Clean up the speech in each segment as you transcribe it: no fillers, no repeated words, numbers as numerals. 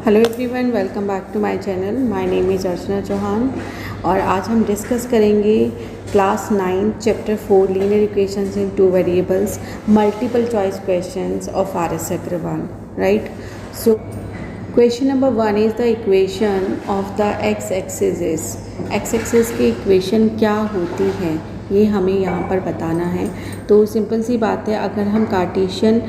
Hello everyone, welcome back to my channel. My name is Archana Chauhan और आज हम discuss करेंगे class 9 chapter 4 linear equations in two variables multiple choice questions of R S Agarwal. Right, so question number 1 is the equation of the X axis की equation क्या होती है ये हमें यहाँ पर बताना है। तो सिंपल सी बात है, अगर हम कार्टेशियन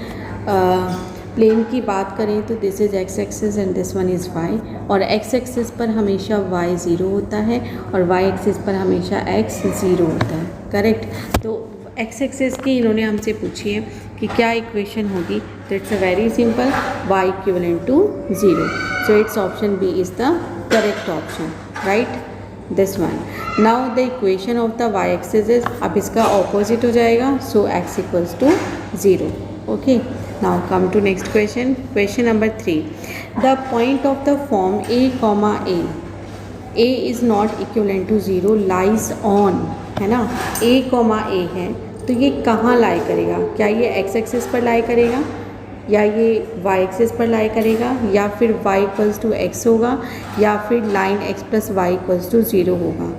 प्लेन की बात करें तो this is x axis and this one is why, और एक्स एक्सिस पर हमेशा वाई ज़ीरो होता है और वाई एक्सिस पर हमेशा एक्स ज़ीरो होता है। करेक्ट। तो एक्स एक्सिस की इन्होंने हमसे पूछी है कि क्या इक्वेशन होगी, तो it's a very simple, Y equivalent to zero. So it's option B is the correct option. Right, this one. Now the equation of the Y axis is, अब इसका ऑपोजिट हो जाएगा, so X equals to zero. Okay, now come to next question number 3. The point of the form a comma a is not equivalent to 0 lies on, है ना, a comma a है तो ये कहाँ लाई करेगा? क्या ये x एक्सिस पर लाई करेगा या ये y एक्सिस पर लाई करेगा या फिर y इक्वल्स टू x होगा या फिर line x plus y equals to 0 होगा?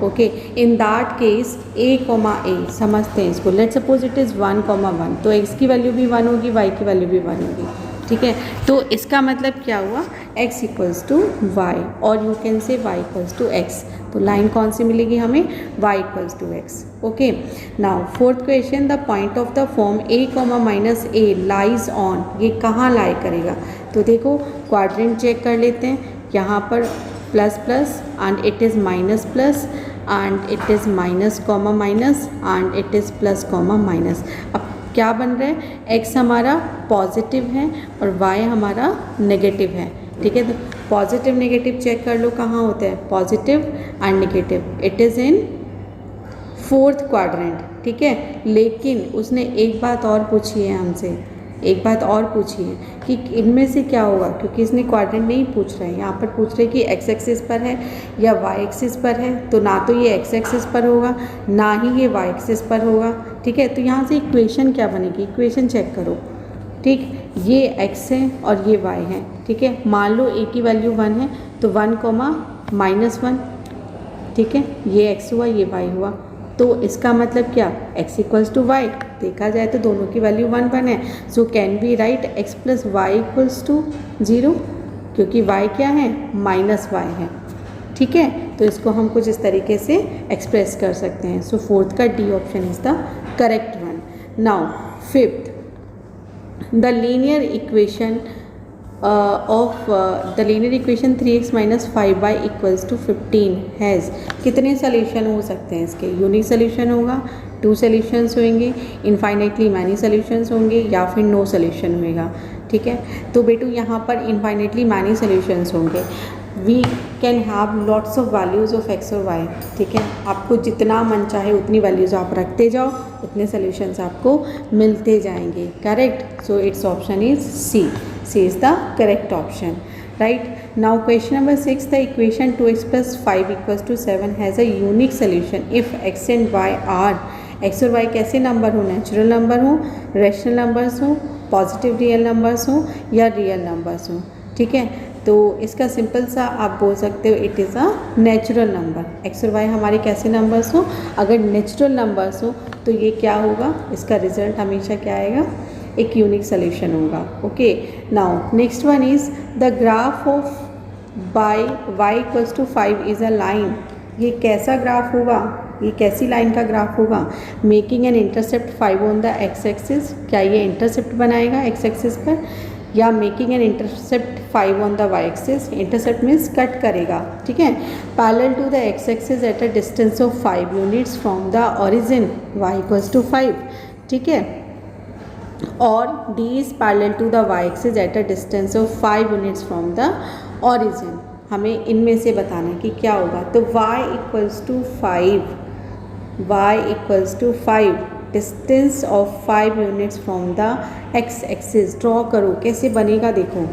Okay, in that case a comma a समझते हैं इसको। Let's suppose it is 1 comma 1, तो x की वैल्यू भी 1 होगी, y की वैल्यू भी 1 होगी। ठीक है, तो इसका मतलब क्या हुआ, x इक्वल्स टू वाई और you can say y equals to x। तो लाइन कौन सी मिलेगी हमें, y equals to x। Okay, now fourth question, the point of the form a comma minus a lies on, ये कहाँ लाई करेगा? तो देखो क्वाड्रेंट चेक कर लेते हैं। यहाँ पर plus plus and it is minus plus and it is minus comma minus and it is plus comma minus. अब क्या बन रहा है, x हमारा पॉजिटिव है और y हमारा नेगेटिव है। ठीक है, तो पॉजिटिव नेगेटिव चेक कर लो कहाँ होते हैं, positive and negative. It is in fourth quadrant. ठीक है, लेकिन उसने एक बात और पूछी है हमसे, एक बात और पूछी है कि इनमें से क्या होगा, क्योंकि इसने क्वाड्रेंट नहीं पूछ रहा है, यहाँ पर पूछ रहे कि एक्स एक्सिस पर है या वाई एक्सिस पर है। तो ना तो ये एक्स एक्सिस पर होगा ना ही ये वाई एक्सिस पर होगा। ठीक है, तो यहाँ से इक्वेशन क्या बनेगी, इक्वेशन चेक करो। ठीक, ये एक्स है और ये वाई है। ठीक है, मान लो ए की वैल्यू 1 है तो 1 कॉमा माइनस 1। ठीक है, ये एक्स हुआ ये वाई हुआ, तो इसका मतलब क्या, x इक्वल्स टू वाई। देखा जाए तो दोनों की वैल्यू 1 1 है, so can be write x plus y equals to 0, क्योंकि y क्या है, माइनस वाई है। ठीक है, तो इसको हम कुछ इस तरीके से एक्सप्रेस कर सकते हैं। सो फोर्थ का D option is the correct one. Now fifth, the linear equation of the linear equation 3x minus 5y equals to 15 has, कितने सोल्यूशन हो सकते हैं इसके? यूनिक सोल्यूशन होगा, 2 सोल्यूशंस होंगे, इनफाइनाइटली मैनी सोल्यूशंस होंगे या फिर नो सोल्यूशन होएगा। ठीक है, तो बेटू यहाँ पर इनफाइनाइटली मैनी सोल्यूशंस होंगे। We can have lots of values of X और वाई। ठीक है, आपको जितना मन चाहे उतनी वैल्यूज़ आप रखते जाओ, उतने सोल्यूशंस आपको मिलते जाएंगे। Correct, so it's option is C. C is the correct option. Right, now question number 6, the equation 2x plus 5 equals to 7 has a unique solution if x and y are, x और y कैसे number हो, natural number हो, rational numbers हो, positive real numbers हो या real numbers हो। ठीक है, तो इसका सिंपल सा आप बोल सकते हो it is a natural number. x और y हमारे कैसे नंबर्स हो, अगर नेचुरल नंबर्स हो तो ये क्या होगा, इसका रिजल्ट हमेशा क्या आएगा, एक यूनिक सोल्यूशन होगा। Okay, now next one is the graph of by y equals to 5 is a line. ये कैसा ग्राफ होगा, ये कैसी लाइन का ग्राफ होगा, making an intercept 5 on the X axis. क्या ये इंटरसेप्ट बनाएगा एक्स एक्सिस पर, या making an intercept 5 on the Y axis. Intercept means cut करेगा। ठीक है, parallel to the X axis at a distance of 5 units from the origin y equals to 5। ठीक है, और D is parallel to the y-axis at a distance of 5 units from the origin। हमें इनमें से बताना है कि क्या होगा। तो y equals to 5 distance of 5 units from the x axis. Draw करो, कैसे बनेगा देखो,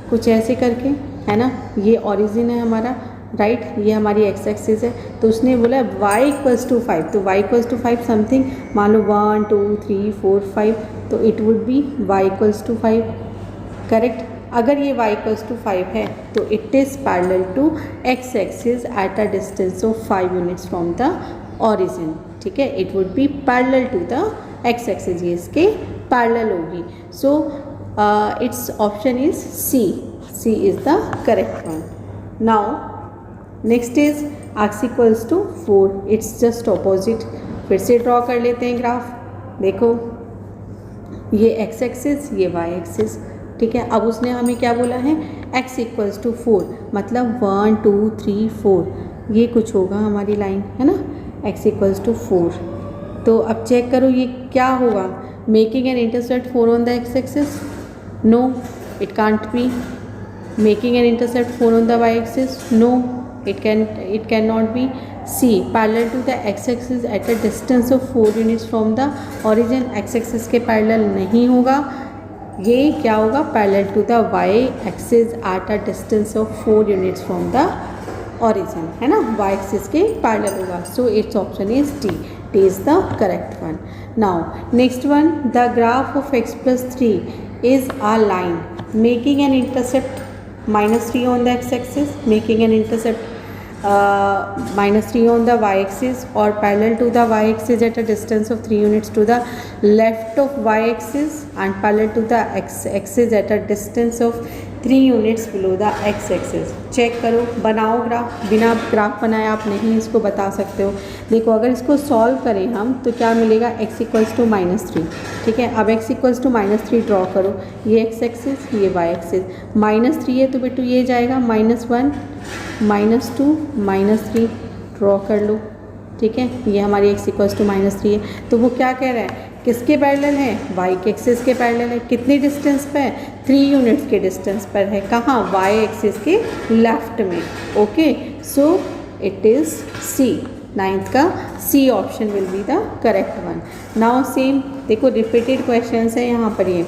कुछ ऐसे करके, है ना, ये ऑरिजिन है हमारा, राइट, ये हमारी एक्स एक्सिस है। तो उसने बोला y इक्वल्स टू 5, तो y इक्वल्स टू 5 समथिंग, मान लो 1 2 3 4 5, तो it would be y equals to 5। Correct, अगर ये y इक्वल्स टू 5 है तो it is parallel to x axis at a distance of 5 units from the origin, ठीक है, it would be parallel to the x axis, ये इसके parallel होगी। So it's option is C is the correct one. Now next is x equals to 4, it's just opposite. फिर से draw कर लेते हैं ग्राफ। देखो ये x एक्सिस, ये y एक्सिस, ठीक है। अब उसने हमें क्या बोला है, x इक्वल्स टू 4, मतलब 1 2 3 4 ये कुछ होगा हमारी लाइन, है ना, x इक्वल्स टू 4। तो अब चेक करो ये क्या होगा, making an intercept 4 on the x axis, no it can't be. Making an intercept 4 on the y axis, no it cannot be। C parallel to the x axis at a distance of 4 units from the origin, x axis के parallel नहीं होगा, ये क्या होगा, parallel to the y axis at a distance of 4 units from the origin, है ना, y axis के parallel होगा। So its option is D is the correct one। Now next one, the graph of x plus 3 is a line making an intercept -3 on the x axis, making an intercept -3 on the y axis or parallel to the y axis at a distance of 3 units to the left of y axis and parallel to the x axis at a distance of 3 units below the x axis। Check करो, बनाओ graph, बिना graph बनाए आप नहीं इसको बता सकते हो। देखो अगर इसको सॉल्व करें हम तो क्या मिलेगा, x इक्वल्स टू -3, ठीक है। अब x इक्वल्स टू -3 ड्रॉ करो, ये x एक्सिस, ये y एक्सिस, -3 है तो बेटू ये जाएगा -1 -2 -3 ड्रॉ कर लो, ठीक है। ये हमारी x इक्वल्स टू -3 है, तो वो क्या कह रहा है, किसके पैरेलल है, y के एक्सिस के पैरेलल है। कितनी डिस्टेंस पे है, 3 यूनिट्स के डिस्टेंस पर है, कहाँ, y एक्सिस के लेफ्ट में। Okay, so it is C, 9th का C option will be the correct one. Now same देखो रिपीटेड क्वेश्चंस है यहाँ पर ये।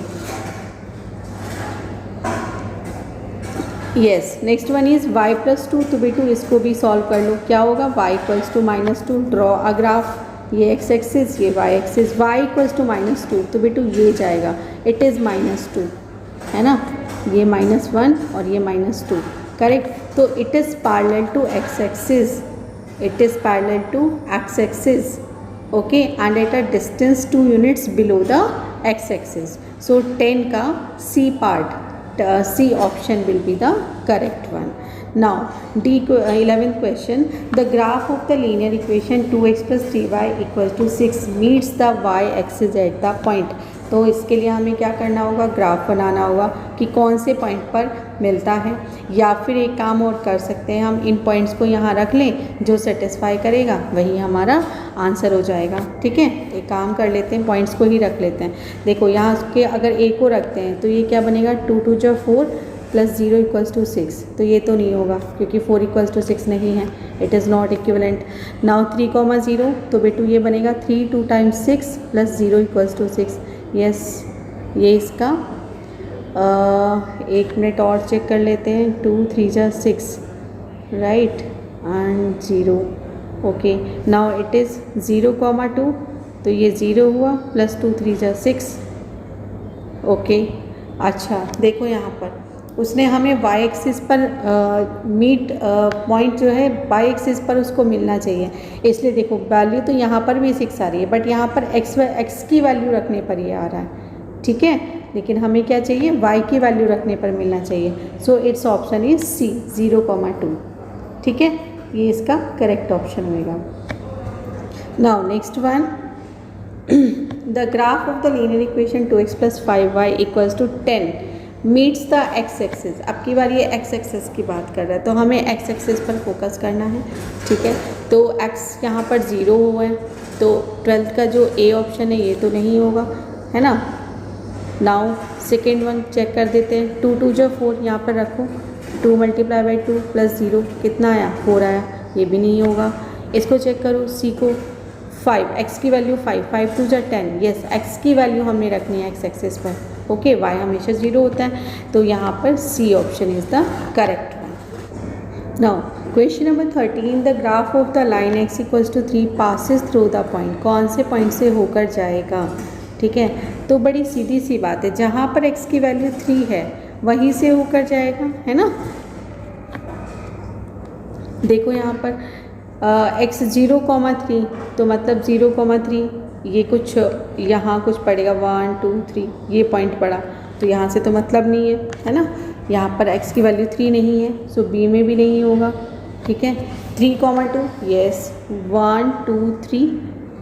Yes, next one is y plus 2, तो बेटू इसको भी सॉल्व कर लो। क्या होगा, y equals to -2, draw a graph, ये x एक्सिस, ये y axis, y equals to -2, तो बेटू ये जाएगा, इट इज़ -2, है ना, ये -1 और ये -2, करेक्ट। तो it is parallel to x axis, it is parallel to x axis, okay, and at a distance 2 units below the x axis. So 10 का C part, C option will be the correct one। Now D 11th question, the graph of the linear equation 2x plus 3y equals to 6 meets the y axis at the point। तो इसके लिए हमें क्या करना होगा, graph बनाना होगा कि कौन से पॉइंट पर मिलता है, या फिर एक काम और कर सकते हैं, हम इन पॉइंट्स को यहाँ रख लें, जो सेटिस्फाई करेगा वही हमारा आंसर हो जाएगा, ठीक है। एक काम कर लेते हैं, पॉइंट्स को ही रख लेते हैं। देखो यहाँ के अगर ए को रखते हैं तो ये क्या बनेगा, 2 2 जो 4 प्लस 0 इक्वल्स टू 6, तो ये तो नहीं होगा क्योंकि 4 इक्वल्स टू 6 नहीं है, it is not equivalent. Now 3 0, तो बेटू ये बनेगा 3 2 times 6 plus 0 equals to 6। Yes, ये इसका 1 मिनट और चेक कर लेते हैं, 2 3 जा 6, right, and 0, okay. Now it is 0 2, तो ये 0 हुआ, प्लस 2 3 जा 6, ओके। अच्छा देखो यहाँ पर उसने हमें y एक्सिस पर मीट पॉइंट जो है y एक्सिस पर उसको मिलना चाहिए, इसलिए देखो वैल्यू तो यहाँ पर भी 6 आ रही है, बट यहाँ पर x की वैल्यू रखने पर ये आ रहा है, ठीक है। लेकिन हमें क्या चाहिए, y की वैल्यू रखने पर मिलना चाहिए। सो इट्स ऑप्शन इज C 0 2, ठीक है, ये इसका करेक्ट ऑप्शन होगा। Now next one, the graph of the linear equation 2x plus 5y equals to 10 meets the x axis. अब की बार ये x एक्सिस की बात कर रहा है, तो हमें x एक्सिस पर फोकस करना है, ठीक है। तो x यहाँ पर 0 हुआ है, तो 12th का जो A ऑप्शन है ये तो नहीं होगा, है ना। नाउ सेकेंड वन चेक कर देते हैं, 2 2 जो 4 यहाँ पर रखो, 2 × 2 प्लस 0 कितना आया, 4 आया, ये भी नहीं होगा। इसको चेक करो, C को 5, x की वैल्यू 5 5 2 जा 10, यस, x की वैल्यू हमने रखनी है x एक्सिस पर, ओके। y हमेशा 0 होता है, तो यहाँ पर C option is the correct one. Now question number 13, the graph of the line x equals to 3 passes through the point, कौन से पॉइंट से होकर जाएगा, ठीक है। तो बड़ी सीधी सी बात है, जहाँ पर x की वैल्यू 3 है वहीं से होकर जाएगा, है ना। देखो यहाँ पर x 0,3 तो मतलब 0,3 ये कुछ यहाँ कुछ पड़ेगा 1 2 3 ये पॉइंट पड़ा, तो यहाँ से तो मतलब नहीं है ना। यहाँ पर x की वैल्यू 3 नहीं है, सो b में भी नहीं होगा, ठीक है। 3,2 यस 1 2 3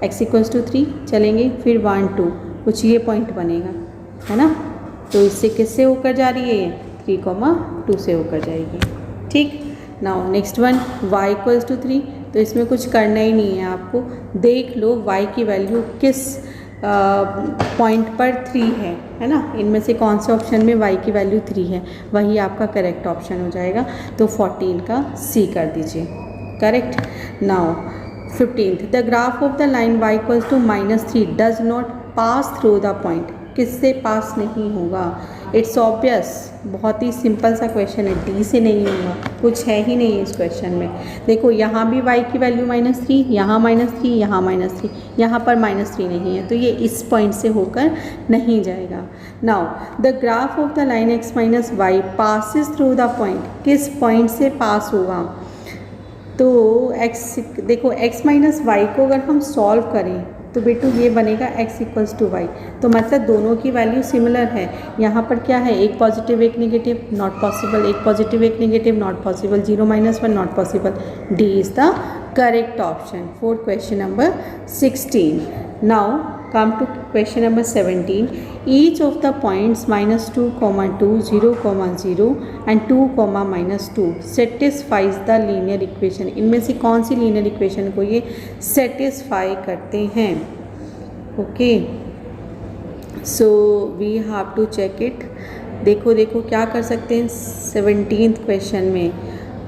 x इक्वल्स टू 3 चलेंगे, फिर 1 2 कुछ ये पॉइंट बनेगा, है ना। तो इससे किससे होकर जा रही है ये 3,2 से होकर जाएगी, ठीक। Now next one y equals to 3, तो इसमें कुछ करना ही नहीं है आपको, देख लो y की वैल्यू किस पॉइंट पर 3 है ना। इनमें से कौन से ऑप्शन में y की वैल्यू 3 है, वही आपका करेक्ट ऑप्शन हो जाएगा। तो 14 का C कर दीजिए, correct. Now 15th the graph of the line y equals to -3 does not pass through the point, किससे पास नहीं होगा। इट्स ऑब्वियस, बहुत ही सिंपल सा क्वेश्चन है, डी से नहीं होगा, कुछ है ही नहीं इस क्वेश्चन में। देखो यहाँ भी y की वैल्यू -3, यहाँ -3, यहाँ -3, यहाँ पर -3 नहीं है, तो ये इस पॉइंट से होकर नहीं जाएगा। Now the graph of the line x - y passes through the point, किस पॉइंट से पास होगा। तो x देखो x - y को अगर हम सॉल्व करें तो बेटू ये बनेगा x इक्वल्स टू वाई, तो मतलब दोनों की वैल्यू सिमिलर है। यहाँ पर क्या है, एक पॉजिटिव एक नेगेटिव, नॉट पॉसिबल, एक पॉजिटिव एक negative, not possible, 0 - 1 not possible, D is the correct option for question number 16। Now come to question number 17, each of the points -2, 2, 0, 0 and 2, -2 satisfies the linear equation। इनमें से कौन सी linear equation को ये satisfy करते हैं। Okay, so we have to check it. देखो देखो क्या कर सकते हैं 17th क्वेश्चन में,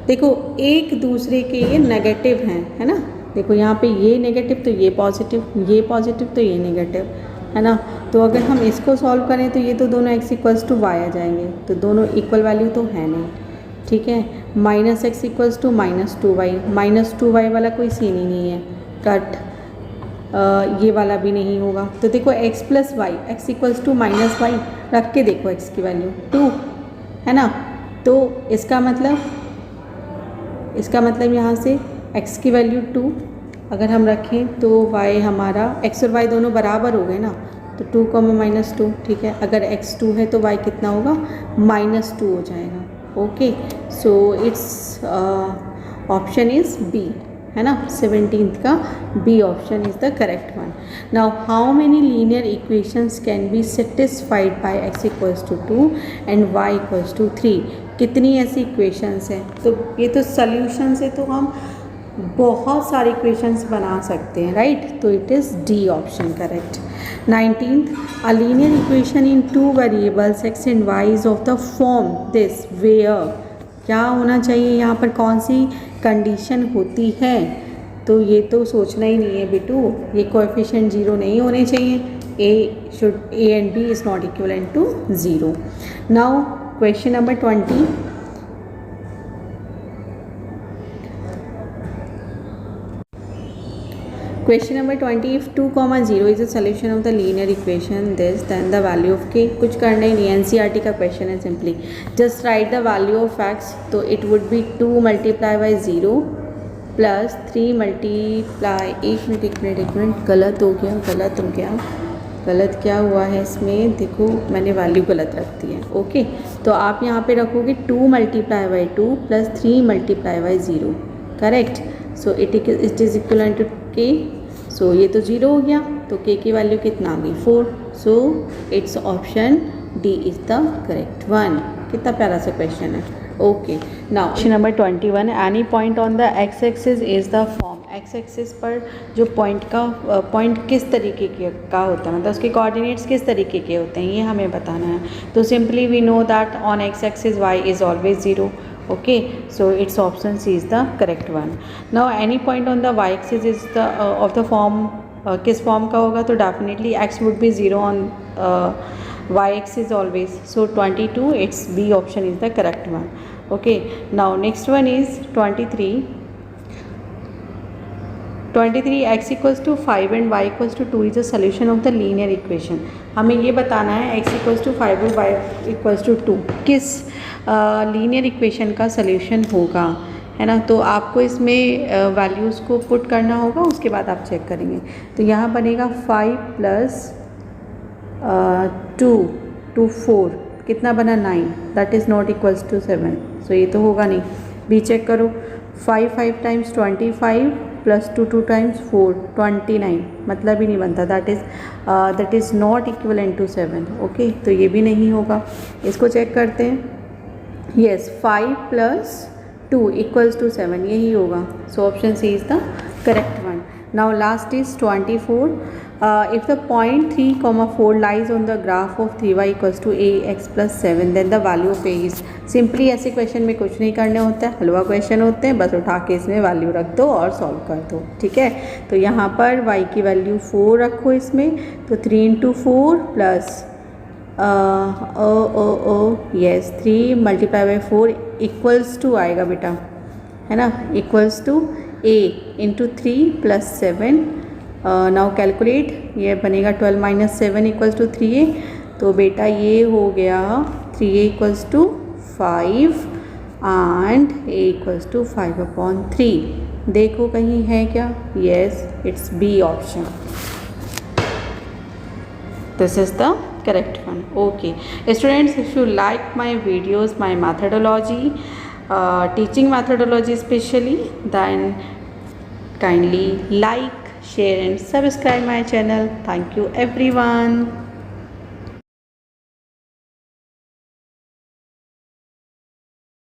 देखो एक दूसरे के ये नेगेटिव हैं, है ना। देखो यहाँ पे ये नेगेटिव तो ये पॉजिटिव तो ये नेगेटिव, है ना। तो अगर हम इसको सॉल्व करें तो ये तो दोनों x इक्वल्स टू वाई आ जाएंगे, तो दोनों इक्वल वैल्यू तो है नहीं, ठीक है। -x इक्वल्स टू -2y वाला कोई सीन ही नहीं है, कट। ये वाला भी नहीं होगा, तो देखो x + y, x equals to -y रख के देखो x की वैल्यू 2 है ना। तो इसका मतलब यहाँ से x की वैल्यू 2 अगर हम रखें तो y हमारा x और y दोनों बराबर हो गए ना, तो 2, -2, ठीक है। अगर x 2 है तो y कितना होगा -2 हो जाएगा। Okay, so it's option is B, है ना। 17th का B option is the correct one. Now how many linear equations can be satisfied by x equals to 2 and y equals to 3। कितनी ऐसी इक्वेशंस हैं, तो ये तो सॉल्यूशन से तो हम बहुत सारी इक्वेशंस बना सकते हैं, राइट। तो it is D option correct. 19th a linear equation in 2 variables x and y is of the form this where, क्या होना चाहिए यहाँ पर, कौन सी कंडीशन होती है। तो ये तो सोचना ही नहीं है बेटू, ये कोएफिशिएंट 0 नहीं होने चाहिए, a and b is not equivalent to 0। Now question number 20, question number 20, if 2, 0 is a solution of the linear equation this, then the value of k, कुछ करना ही नहीं, NCERT का क्वेश्चन है, simply just right the value of x, तो it would B 2 × 0 plus 3 multiply, एक minute गलत हो गया, गलत क्या हुआ है इसमें, देखो मैंने वैल्यू गलत रख दी है। ओके, तो आप यहाँ पे रखोगे 2 × 2 plus 3 × 0, correct. So it is equal to k, सो ये तो 0 हो गया, तो k की वैल्यू कितना आ गई 4, सो it's option D is the correct one. कितना प्यारा सा क्वेश्चन है। Okay, now question number 21, any point on the x axis is the form. x axis पर जो पॉइंट किस तरीके का होता है, मतलब उसके कोऑर्डिनेट्स किस तरीके के होते हैं, ये हमें बताना है। तो simply we know that on x axis y is always 0। okay, so its option C is the correct one. Now any point on the y axis is the of the form, किस form का होगा, तो definitely x would be 0 on y axis always, so 22 its B option is the correct one. Okay, now next one is 23, 23 x equals to 5 and y equals to 2 is a solution of the linear equation. हमें ये बताना है x equals to 5 और y equals to 2 किस linear equation का solution होगा, है ना। तो आपको इसमें वैल्यूज़ को पुट करना होगा, उसके बाद आप चेक करेंगे। तो यहाँ बनेगा 5 प्लस 2 टू 4 कितना बना 9, that is not equals to 7। So ये तो होगा नहीं। बी चेक करो, 5 टाइम्स 25 प्लस 2 टाइम्स 4 29, मतलब ही नहीं बनता, that is not equivalent to 7। Okay, तो ये भी नहीं होगा। इसको चेक करते हैं। येस, 5 प्लस 2 इक्वल्स टू 7, यही होगा। So option C is the correct one. Now last is 24. If the point 3, 4 lies on the graph of 3y equals to ax plus 7, then the value of a is. Simply ऐसे question में कुछ नहीं करने होता है, हलवा question होते हैं, बस उठा के इसमें वैल्यू रख दो और सॉल्व कर दो, ठीक है। तो यहाँ पर y की वैल्यू 4 रखो इसमें, तो 3 into 4 plus yes 3 multiply by 4 equals to आएगा बेटा, है ना, equals to a into 3 plus 7। Now calculate, ये बनेगा 12 माइनस 7 इक्वल्स टू 3a। तो बेटा ये हो गया 3a equals to 5 and a equals to 5/3। देखो कहीं है क्या? Yes, it's B option. This is the correct one. Okay students, if you like my videos, my methodology, teaching methodology especially, then kindly like, share and subscribe my channel. Thank you everyone.